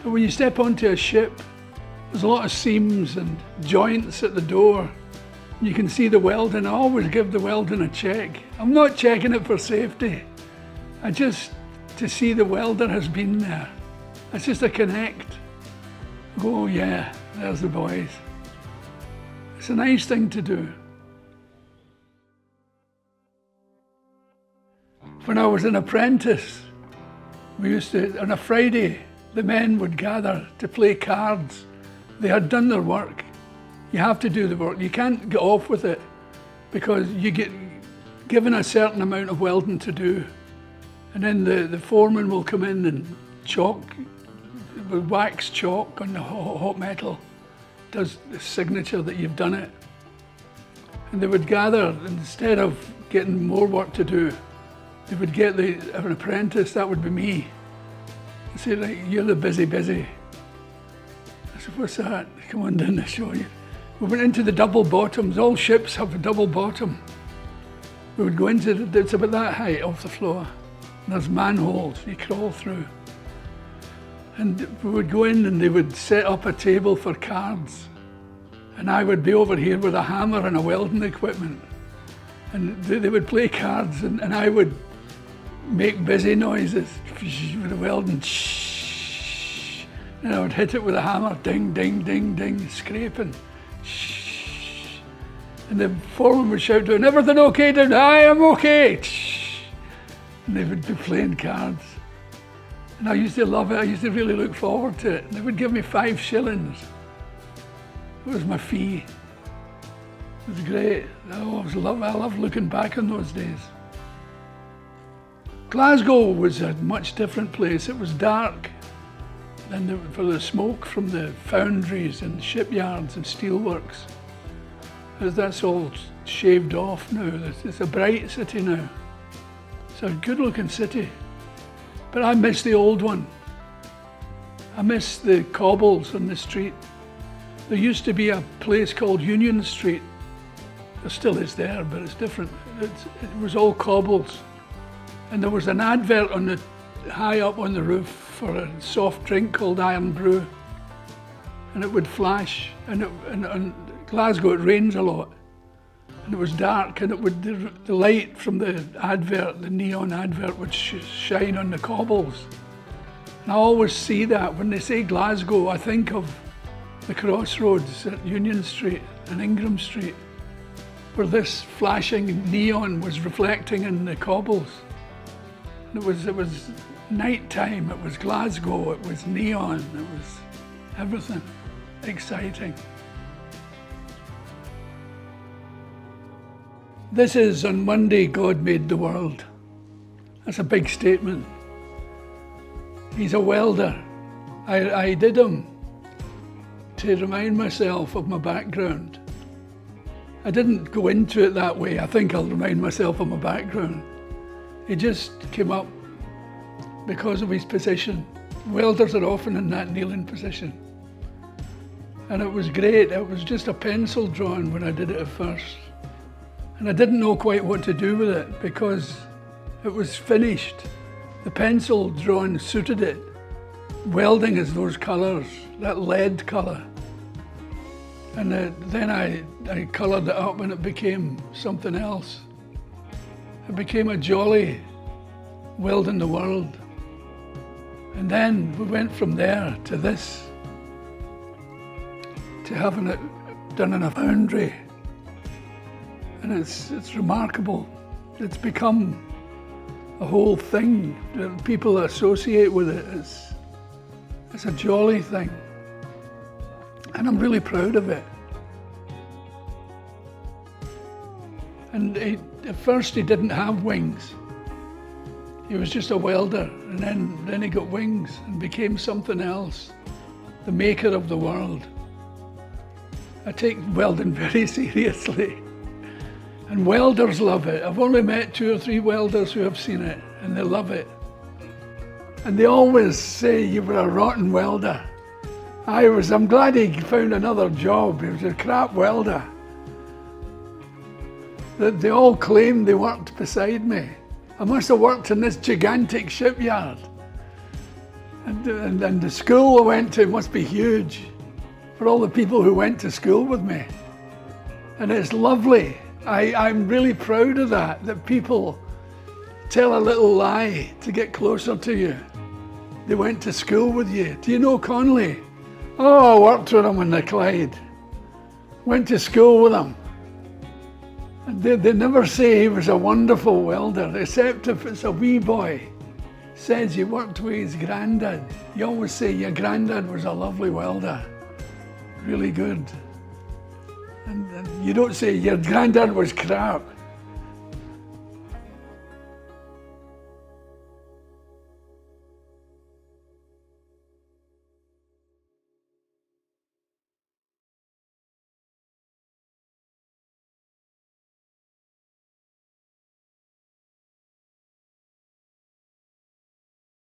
But when you step onto a ship, there's a lot of seams and joints at the door. You can see the welding. I always give the welding a check. I'm not checking it for safety. To see the welder has been there. It's just a connect. Go, oh yeah, there's the boys. It's a nice thing to do. When I was an apprentice, we used to, on a Friday, the men would gather to play cards. They had done their work. You have to do the work. You can't get off with it because you get given a certain amount of welding to do. And then the foreman will come in and chalk, with wax chalk on the hot metal, does the signature that you've done it. And they would gather, instead of getting more work to do, they would get an apprentice, that would be me. They'd say, right, you're the busy. I said, what's that? Come on down, I'll show you. We went into the double bottoms. All ships have a double bottom. We would go into, it's about that height off the floor. And there's manholes you crawl through. And we would go in and they would set up a table for cards. And I would be over here with a hammer and a welding equipment. And they would play cards and I would make busy noises with the welding. And I would hit it with a hammer, ding, ding, ding, ding, scraping. And the foreman would shout to him, everything okay down there? I am okay. And they would be playing cards. And I used to love it. I used to really look forward to it. And they would give me 5 shillings. It was my fee. It was great. I love looking back on those days. Glasgow was a much different place. It was dark. And for the smoke from the foundries and shipyards and steelworks. That's all shaved off now. It's a bright city now. It's a good looking city. But I miss the old one. I miss the cobbles on the street. There used to be a place called Union Street. There still is there, but it's different. It was all cobbles. And there was an advert high up on the roof for a soft drink called Iron Brew. And it would flash. And in Glasgow it rains a lot. And it was dark, and the light from the advert, the neon advert, would shine on the cobbles. And I always see that. When they say Glasgow, I think of the crossroads at Union Street and Ingram Street, where this flashing neon was reflecting in the cobbles. And it was night time, it was Glasgow, it was neon, it was everything exciting. This is, on Monday, God made the world. That's a big statement. He's a welder. I did him to remind myself of my background. I didn't go into it that way. I think I'll remind myself of my background. He just came up because of his position. Welders are often in that kneeling position. And it was great. It was just a pencil drawing when I did it at first. And I didn't know quite what to do with it because it was finished. The pencil drawing suited it. Welding is those colours, that lead colour. And then I coloured it up and it became something else. It became a jolly welding the world. And then we went from there to this, to having it done in a foundry. And it's remarkable. It's become a whole thing that people associate with it. It's a jolly thing. And I'm really proud of it. And at first he didn't have wings. He was just a welder, and then he got wings and became something else, the maker of the world. I take welding very seriously. And welders love it. I've only met 2 or 3 welders who have seen it, and they love it. And they always say, you were a rotten welder. I'm glad he found another job. He was a crap welder. They all claim they worked beside me. I must have worked in this gigantic shipyard. And the school I went to must be huge for all the people who went to school with me. And it's lovely. I'm really proud of that people tell a little lie to get closer to you. They went to school with you. Do you know Connolly? Oh, I worked with him in the Clyde. Went to school with him. And they never say he was a wonderful welder, except if it's a wee boy says he worked with his granddad. You always say your granddad was a lovely welder, really good. And you don't say your granddad was crap.